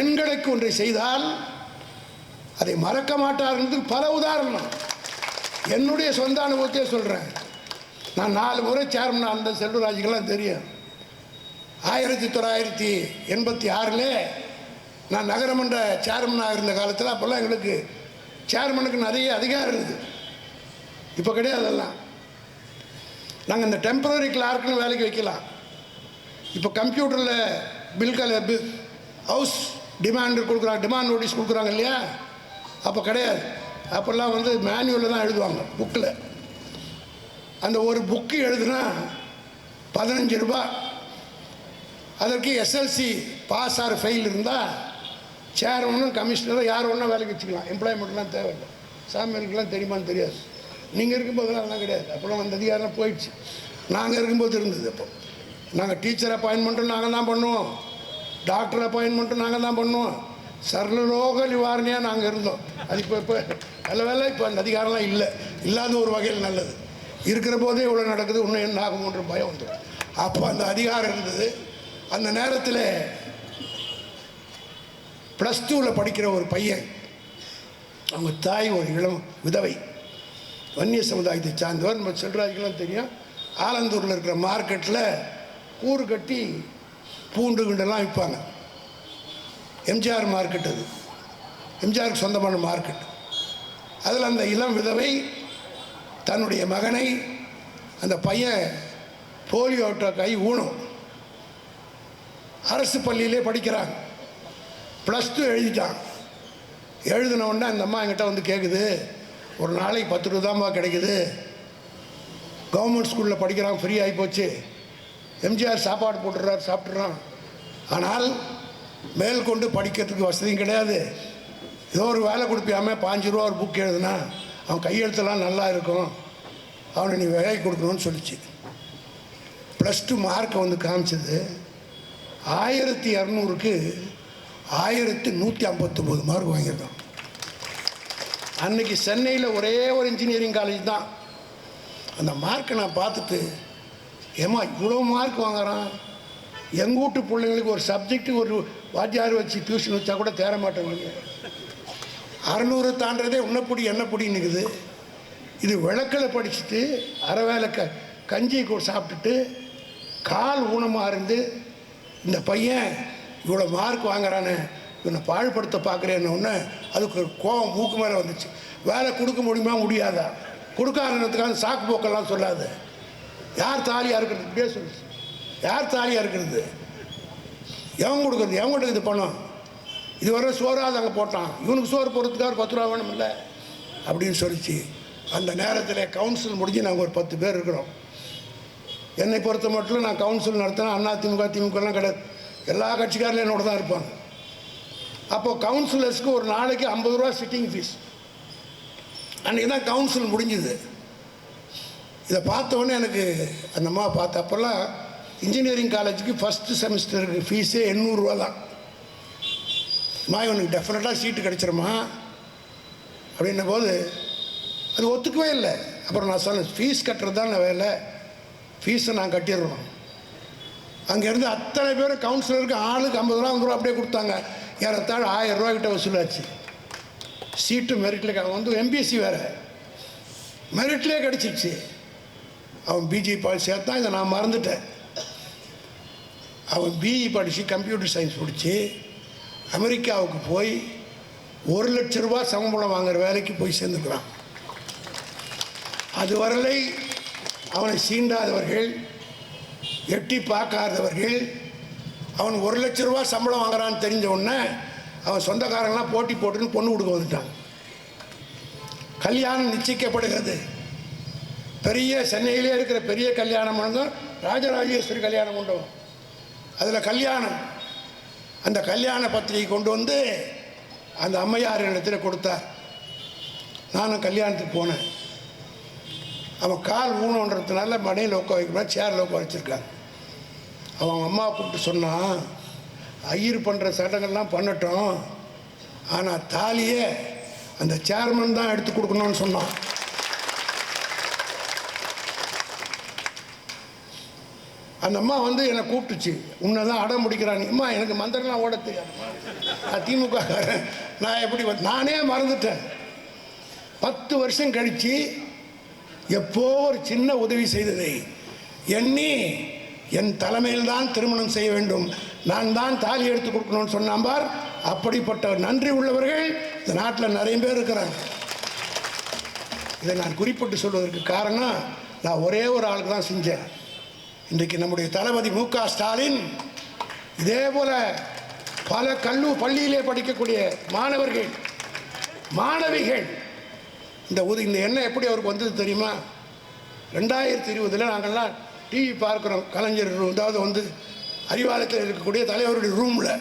பெண்களுக்கு ஒன்றை செய்தால் அதை மறக்க மாட்டார்கள். பல உதாரணம் என்னுடைய சொந்த அனுபவத்தையே சொல்கிறேன். நான் 4 முறை சேர்மன் அந்த செல்வராஜுக்கெல்லாம் தெரியும். 1986 நான் நகரமன்ற சேர்மனாக இருந்த காலத்தில் அப்போல்லாம் எங்களுக்கு சேர்மனுக்கு நிறைய அதிகாரம் இருக்குது. இப்போ கிடையாது. அதெல்லாம் நாங்கள் இந்த டெம்பரரி கிளார்க்குன்னு வேலைக்கு வைக்கலாம். இப்போ கம்ப்யூட்டரில் பில் ஹவுஸ் டிமாண்ட் கொடுக்குறாங்க, டிமாண்ட் நோட்டீஸ் கொடுக்குறாங்க இல்லையா? அப்போ கிடையாது. அப்போல்லாம் மேனுவலில் தான் எழுதுவாங்க, புக்கில். அந்த ஒரு புக்கு எழுதுனா 15 ரூபா. அதற்கு எஸ்எல்சி பாஸ் ஆர் ஃபெயில் இருந்தால் சேர்மனும் கமிஷனரும் யார் ஒன்றா வேலைக்கு வச்சுக்கலாம். எம்ப்ளாய்மெண்ட்லாம் தேவையில்லை. சாமியாருக்கெல்லாம் தெரியுமான்னு தெரியாது. நீங்கள் இருக்கும்போதெல்லாம் அதெல்லாம் கிடையாது. அப்போல்லாம் அந்த அதிகாரம் போயிடுச்சு. நாங்கள் இருக்கும்போது இருந்தது. அப்போ நாங்கள் டீச்சர் அப்பாயின்மெண்ட்டும் நாங்கள் தான் பண்ணுவோம், டாக்டர் அப்பாயின்மெண்ட்டும் நாங்கள் தான் பண்ணுவோம், சர்வலோக நிவாரணியாக நாங்கள் இருந்தோம். அது இப்போ நல்ல வேலை இப்போ அந்த அதிகாரம்லாம் இல்லை. இல்லாத ஒரு வகையில் நல்லது. இருக்கிற போதே இவ்வளோ நடக்குது, இன்னும் என்ன ஆகுமோன்ற பயம் வந்துடும். அப்போ அந்த அதிகாரம் இருந்தது. அந்த நேரத்தில் +2 படிக்கிற ஒரு பையன், அவங்க தாய் ஒரு இளம் விதவை, வன்னிய சமுதாயத்தை சார்ந்தவர். நம்ம செல்வராஜுக்கெல்லாம் தெரியும். ஆலந்தூரில் இருக்கிற மார்க்கெட்டில் கூறு கட்டி பூண்டு கிண்டெல்லாம் விற்பாங்க. எம்ஜிஆர் மார்க்கெட், அது எம்ஜிஆருக்கு சொந்தமான மார்க்கெட். அதில் அந்த இளம் விதவை தன்னுடைய மகனை, அந்த பையன் போலியோட்ட கை ஊனம், அரசு பள்ளியிலே படிக்கிறாங்க. +2 எழுதிட்டான். எழுதின உடனே அந்த அம்மா என்கிட்ட கேட்குது, ஒரு நாளைக்கு 10 ரூபா தான்மா கிடைக்குது, கவர்மெண்ட் ஸ்கூலில் படிக்கிறான், ஃப்ரீ ஆகி போச்சு, எம்ஜிஆர் சாப்பாடு போட்டுடுறாரு, சாப்பிட்றான், ஆனால் மேல் கொண்டு படிக்கிறதுக்கு வசதியும் கிடையாது. ஏதோ ஒரு வேலை கொடுப்பியாமல் 5 ரூபா ஒரு புக் எழுதுனா அவன் கையெழுத்தெல்லாம் நல்லா இருக்கும், அவனை நீ வேலை கொடுக்கணும்னு சொல்லிச்சு. +2 மார்க்கை காமிச்சது 1200க்கு 1159 மார்க் வாங்கியிருக்கான். அன்னைக்கு சென்னையில் ஒரே ஒரு இன்ஜினியரிங் காலேஜ் தான். அந்த மார்க்கை நான் பார்த்துட்டு, ஏமா இவ்வளோ மார்க் வாங்குறான், எங்கள் வீட்டு பிள்ளைங்களுக்கு ஒரு சப்ஜெக்ட்டு ஒரு வாத்தியார் வச்சு டியூஷன் வச்சா கூட தேர மாட்டேங்க. 600 தாண்டதே உன்னப்படி என்னப்படின்னு இருக்குது. இது விளக்கில் படிச்சுட்டு அரை வேலை கஞ்சி கூட சாப்பிட்டுட்டு கால் ஊனமாக இருந்து இந்த பையன் இவ்வளோ மார்க் வாங்குறானே, இவனை பாழ்படுத்த பார்க்குறேன்னு அதுக்கு கோவம் மூக்கு மேலே வந்துச்சு. வேலை கொடுக்க முடியுமா முடியாதா? கொடுக்காததுக்காக சாக்கு போக்கெல்லாம் சொல்லாது. யார் தாலியாக இருக்கிறது? இப்படியே சொல்லிச்சு. யார் தாலியாக இருக்கிறது? எவன் கொடுக்குறது? எவன் இது பணம்? இதுவரை சோறாக அங்கே போட்டான், இவனுக்கு சோறு போடுறதுக்காக 10 ரூபா வேணும் இல்லை அப்படின்னு சொல்லிச்சு. அந்த நேரத்தில் கவுன்சில் முடிஞ்சு நாங்கள் ஒரு 10 பேர் இருக்கிறோம். என்னை பொறுத்த மட்டும் நான் கவுன்சில் நடத்தினா அதிமுக திமுகலாம் கிடையாது, எல்லா கட்சிக்காரிலும் என்னோட தான் இருப்பாங்க. அப்போது கவுன்சிலர்ஸ்க்கு ஒரு நாளைக்கு 50 ரூபா சிட்டிங் ஃபீஸ். அன்றைக்கி தான் கவுன்சில் முடிஞ்சுது. இதை பார்த்தோன்னே எனக்கு அந்த அம்மா பார்த்த, அப்போல்லாம் இன்ஜினியரிங் காலேஜுக்கு ஃபஸ்ட்டு செமஸ்டருக்கு ஃபீஸே 800 ரூபா தான். இவனுக்கு டெஃபினட்டாக சீட்டு கிடச்சிருமா அப்படின்ன போது அது ஒத்துக்கவே இல்லை. அப்புறம் நான் சொன்னேன், ஃபீஸ் கட்டுறது தான் வேலை, ஃபீஸை நான் கட்டிடுறோம். அங்கேருந்து அத்தனை பேர் கவுன்சிலருக்கு ஆளுக்கு 50 ரூபா 50 ரூபா அப்படியே கொடுத்தாங்க. ஏறத்தாழ 1000 ரூபா கிட்ட வசூலாச்சு. சீட்டு மெரிட்டில் அவன் எம்பிஎஸ்சி வேறு மெரிட்லேயே கிடச்சிருச்சு. அவன் பிஜி சேர்த்தான். இதை நான் மறந்துட்டேன். அவன் பிஇ படித்து கம்ப்யூட்டர் சயின்ஸ் படித்து அமெரிக்காவுக்கு போய் 1 லட்சம் ரூபா சம்பளம் வாங்குகிற வேலைக்கு போய் சேர்ந்துக்கிறான். அதுவரை அவனை சீண்டாதவர்கள், எட்டி பார்க்காதவர்கள், அவன் 1 லட்சம் ரூபா சம்பளம் வாங்குறான்னு தெரிஞ்ச உடனே அவன் சொந்தக்காரங்களாம் போட்டி போட்டுன்னு பொண்ணு கொடுக்க வந்துட்டான். கல்யாணம் நிச்சயிக்கப்படுகிறது. பெரிய சென்னையிலே இருக்கிற பெரிய கல்யாண மண்டபம் ராஜராஜேஸ்வரி கல்யாண மண்டபம். அதில் கல்யாணம். அந்த கல்யாண பத்திரிகை கொண்டு வந்து அந்த அம்மையார் இடத்துல கொடுத்தார். நானும் கல்யாணத்துக்கு போனேன். அவன் கால் ஊனன்றதுனால மனையில் உட்கார வைக்கணும், சேரில் உட்கார வச்சுருக்காங்க. அவன் அம்மா கூப்பிட்டு சொன்னான், ஐயர் பண்ணுற சடங்கெல்லாம் பண்ணட்டும், ஆனால் தாலியை அந்த சேர்மன் தான் எடுத்து கொடுக்கணும்னு சொன்னான். அந்த அம்மா வந்து என்னை கூப்பிட்டுச்சு, உன்னை தான் அடம் பிடிக்கிறான். அம்மா எனக்கு மந்திரம்லாம் ஓட தெரியாதும்மா, நான் திமுககாரன், நான் எப்படி நானே மறந்துட்டேன். 10 வருஷம் கழித்து எப்போ ஒரு சின்ன உதவி செய்ததை எண்ணி என் தலைமையில் தான் திருமணம் செய்ய வேண்டும், நான் தான் தாலி எடுத்து கொடுக்கணும்னு சொன்னான் பார். அப்படிப்பட்ட நன்றி உள்ளவர்கள் இந்த நாட்டில் நிறைய பேர் இருக்கிறாங்க. இதை நான் குறிப்பிட்டு சொல்வதற்கு காரணம், நான் ஒரே ஒரு ஆளுக்கு தான் செஞ்சேன். இன்றைக்கு நம்முடைய தளபதி மு.க. ஸ்டாலின் இதே போல பல பள்ளியிலே படிக்கக்கூடிய மாணவர்கள் மாணவிகள் இந்த எண்ணம் எப்படி அவருக்கு வந்தது தெரியுமா? 2020 நாங்கள்லாம் டிவி பார்க்குறோம், கலைஞர் அதாவது வந்து அறிவாலயத்தில் இருக்கக்கூடிய தலைவருடைய ரூமில்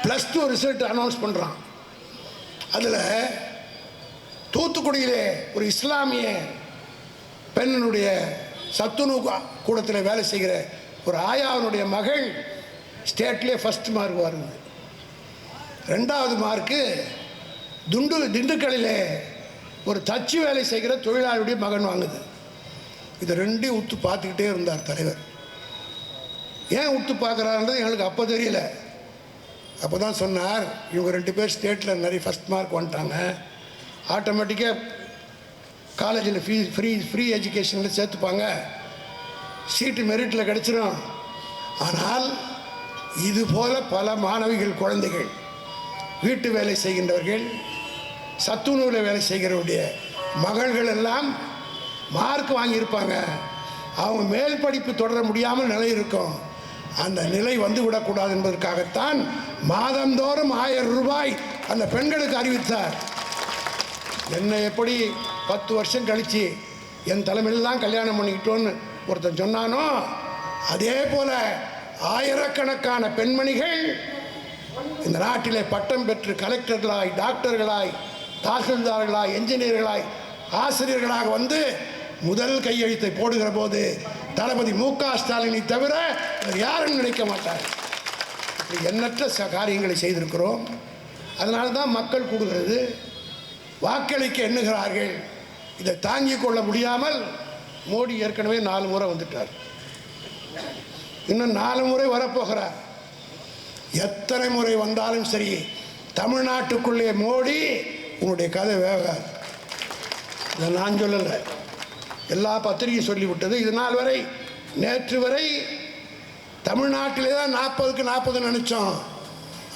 +2 ரிசல்ட் அனௌன்ஸ் பண்ணுறான். அதில் தூத்துக்குடியிலே ஒரு இஸ்லாமிய பெண்ணுடைய சத்துணவு கூடத்தில் வேலை செய்கிற ஒரு ஆயாவனுடைய மகள் ஸ்டேட்லேயே ஃபஸ்ட் மார்க் வருது. 2வது மார்க்கு திண்டுக்கல்லில் ஒரு தச்சு வேலை செய்கிற தொழிலாளியுடைய மகன் வாங்குது. இதை ரெண்டையும் உத்து பார்த்துக்கிட்டே இருந்தார் தலைவர். ஏன் உத்து பார்க்குறாருன்றது எங்களுக்கு அப்போ தெரியல. அப்போ தான் சொன்னார், இவங்க 2 பேர் ஸ்டேட்டில் நிறைய ஃபஸ்ட் மார்க் வந்துட்டாங்க, ஆட்டோமேட்டிக்காக காலேஜில் ஃப்ரீ எஜுகேஷனில் சேர்த்துப்பாங்க, சீட்டு மெரிட்டில் கிடச்சிடும். ஆனால் இது போல பல மாணவிகள் குழந்தைகள், வீட்டு வேலை செய்கின்றவர்கள், சத்துணவில் வேலை செய்கிறவருடைய மகள்கள் எல்லாம் மார்க் வாங்கியிருப்பாங்க. அவங்க மேல் படிப்பு தொடர முடியாமல் நிலை இருக்கும். அந்த நிலை வந்து விடக்கூடாது என்பதற்காகத்தான் மாதந்தோறும் 1000 ரூபாய் அந்த பெண்களுக்கு அறிவித்தார். என்னை எப்படி 10 வருஷம் கழித்து என் தலைமையில் தான் கல்யாணம் பண்ணிக்கிட்டோன்னு ஒருத்தன் சொன்னானோ, அதே போல ஆயிரக்கணக்கான பெண்மணிகள் இந்த நாட்டிலே பட்டம் பெற்று கலெக்டர்களாய், டாக்டர்களாய், தாசில்தார்களாய், என்ஜினியர்களாய், ஆசிரியர்களாக வந்து முதல் கையெழுத்தை போடுகிற போது தளபதி மு.க. ஸ்டாலினை தவிர யாரும் நினைக்க மாட்டார். எண்ணற்ற காரியங்களை செய்திருக்கிறோம். அதனால தான் மக்கள் கூடுகிறது, வாக்களிக்க எண்ணுகிறார்கள். இதை தாங்கிக் கொள்ள முடியாமல் மோடி ஏற்கனவே 4 முறை வந்துட்டார், இன்னும் 4 முறை வரப்போகிறார். எத்தனை முறை வந்தாலும் சரி, தமிழ்நாட்டுக்குள்ளே மோடி உங்களுடைய கதை வேகாது. இதை நான் சொல்லலை, எல்லா பத்திரிகையும் சொல்லிவிட்டது. இது நாள் வரை, நேற்று வரை தமிழ்நாட்டிலே தான் 40க்கு 40 நினைச்சோம்.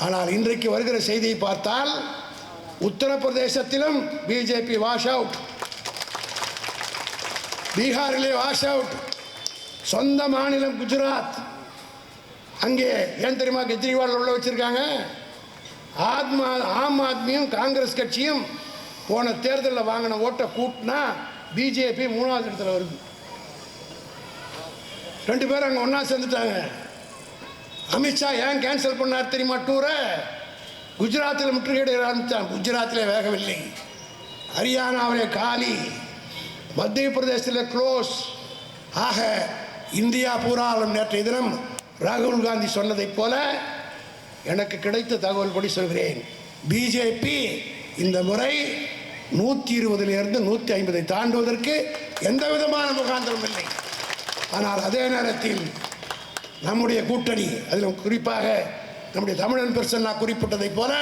ஆனால் இன்றைக்கு வருகிற செய்தியை பார்த்தால் உத்தரப்பிரதேசத்திலும் பிஜேபி வாஷ் அவுட், பீகாரிலே வாஷ் அவுட், சொந்த மாநிலம் குஜராத், அங்கே ஏன் தெரியுமா கெஜ்ரிவால் உள்ள வச்சிருக்காங்க? ஆம் ஆத்மியும் காங்கிரஸ் கட்சியும் போன தேர்தலில் வாங்கின ஓட்டை கூட்டினா பிஜேபி 3வது இடத்துல வருது. 2 பேரும் அங்கே ஒன்றா சேர்ந்துட்டாங்க. அமித்ஷா ஏன் கேன்சல் பண்ணார் தெரியுமா டூரை? குஜராத்தில் முற்றுகையிட ஆரம்பித்தான். குஜராத்தில் வேகவில்லை, ஹரியானாவிலே காலி, மத்திய பிரதேசத்தில் க்ளோஸ். ஆக இந்தியா பூராலும் நேற்றைய தினம் ராகுல் காந்தி சொன்னதைப் போல எனக்கு கிடைத்த தகவல் படி சொல்கிறேன், பிஜேபி இந்த முறை 120 150 தாண்டுவதற்கு எந்த விதமான முகாந்திரம் இல்லை. ஆனால் அதே நேரத்தில் நம்முடைய கூட்டணி, அதில் குறிப்பாக நம்முடைய தமிழன் பிரசன்னா குறிப்பிட்டதைப் போல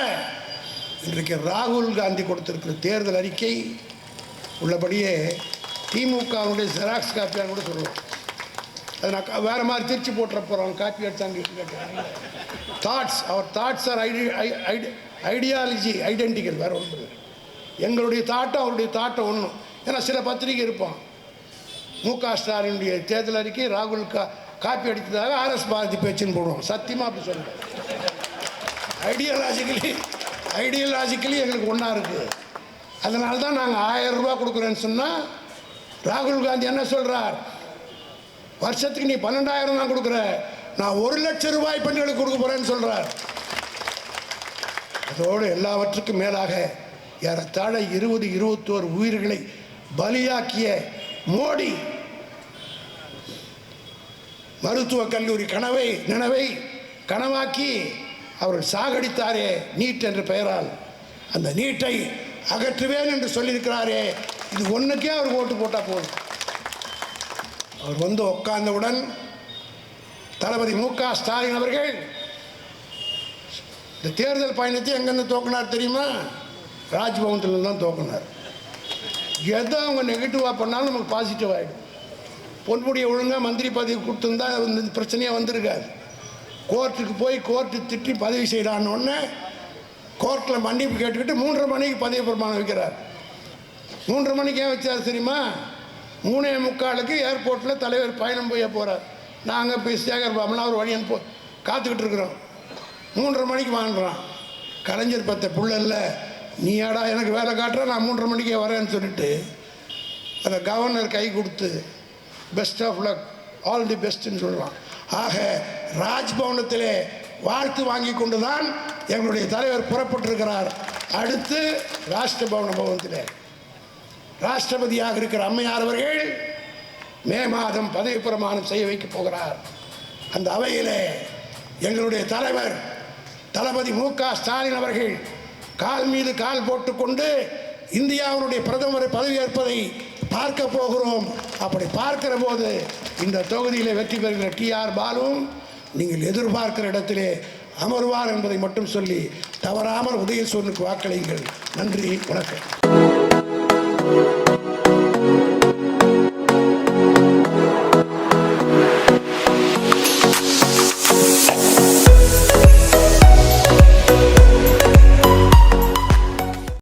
இன்றைக்கு ராகுல் காந்தி கொடுத்திருக்கிற தேர்தல் அறிக்கை உள்ளபடியே திமுகவுடைய ஜெராக்ஸ் காப்பியான்னு கூட சொல்லுவோம். அதை நான் வேறு மாதிரி திருச்சி போட்டுற போகிறோம், காப்பி எடுத்தாங்க கேட்குறாங்க. Our thoughts or ideology identical, வேறு ஒன்று. எங்களுடைய தாட்டம் அவருடைய தாட்டம் ஒன்றும். ஏன்னா சில பத்திரிகை இருப்போம், மு.க. ஸ்டாலினுடைய தேர்தல் அறிக்கை ராகுல் காப்பி அடித்ததாக ஆர்எஸ் பாரதி பேச்சுன்னு போடுவோம். சத்தியமாக அப்படி சொல்லுவோம். ஐடியாலஜிக்கலி எங்களுக்கு ஒன்றா இருக்குது. அதனால தான் நாங்கள் 1000 ரூபாய் கொடுக்குறேன்னு சொன்னால் ராகுல் காந்தி என்ன சொல்கிறார்? வருஷத்துக்கு நீ 12,000 தான் கொடுக்குற, நான் 1 லட்சம் ரூபாய் பெண்களுக்கு கொடுக்க போகிறேன்னு சொல்கிறார். அதோடு எல்லாவற்றுக்கும் மேலாக ஏறத்தாழ 20-21 உயிர்களை பலியாக்கிய மோடி மருத்துவக் கல்லூரி நினைவை கனவாக்கி அவர்கள் சாகடித்தாரே நீட் என்ற பெயரால். அந்த நீட்டை அகற்றுவேன் என்று சொல்லியிருக்கிறாரே, இது ஒன்றுக்கே அவர் ஓட்டு போட்டால் போதும். அவர் வந்து உட்கார்ந்தவுடன் தளபதி மு.க. ஸ்டாலின் அவர்கள் இந்த தேர்தல் பயணத்தை எங்கேருந்து துவக்கினார் தெரியுமா? ராஜ்பவனத்தில் தான் துவக்கினார். எதை அவங்க நெகட்டிவாக பண்ணாலும் நமக்கு பாசிட்டிவ் ஆகிடும். பொன்முடியை ஒழுங்காக மந்திரி பதவி கொடுத்துருந்தா இந்த பிரச்சனையாக வந்திருக்காது. கோர்ட்டுக்கு போய் கோர்ட்டு திட்டி பதவி செய்யலான்னு கோர்ட்டில் மன்னிப்பு கேட்டுக்கிட்டு 3:30 மணிக்கு பதவி பிரமாணம் வைக்கிறார். 3:30 மணிக்கு ஏன் வச்சார் தெரியுமா? 3:45 ஏர்போர்ட்டில் தலைவர் பயணம் போய் போகிறார். நாங்கள் போய் சேகர் பாபுனா ஒரு வழி அனுப்ப காத்துக்கிட்டு இருக்கிறோம். 3:30 மணிக்கு வாங்குறான். கலைஞர் பத்த புள்ள நீ ஏடா எனக்கு வேலை காட்டுற, நான் 3:30 மணிக்கே வரேன்னு சொல்லிட்டு அந்த கவர்னர் கை கொடுத்து best of luck, all the பெஸ்ட்ன்னு சொல்லலாம். ஆக ராஜ்பவனத்திலே வாழ்த்து வாங்கி கொண்டு தான் எங்களுடைய தலைவர் புறப்பட்டிருக்கிறார். அடுத்து ராஷ்டிரபவன பவனத்திலே ராஷ்டிரபதியாக இருக்கிற அம்மையார் அவர்கள் மே மாதம் பதவி பிரமாணம் செய்ய வைக்க போகிறார். அந்த அவையிலே எங்களுடைய தலைவர் தளபதி மு.க. ஸ்டாலின் அவர்கள் கால் மீது கால் போட்டுக்கொண்டு இந்தியாவுடைய பிரதமரை பதவியேற்பதை பார்க்க போகிறோம். அப்படி பார்க்கிற போது இந்த தொகுதியில் வெற்றி பெறுகிற டி.ஆர். பாலுவும் நீங்கள் எதிர்பார்க்கிற இடத்திலே அமர்வார் என்பதை மட்டும் சொல்லி தவறாமல் உதயசூரனுக்கு வாக்களியுங்கள். நன்றி, வணக்கம்.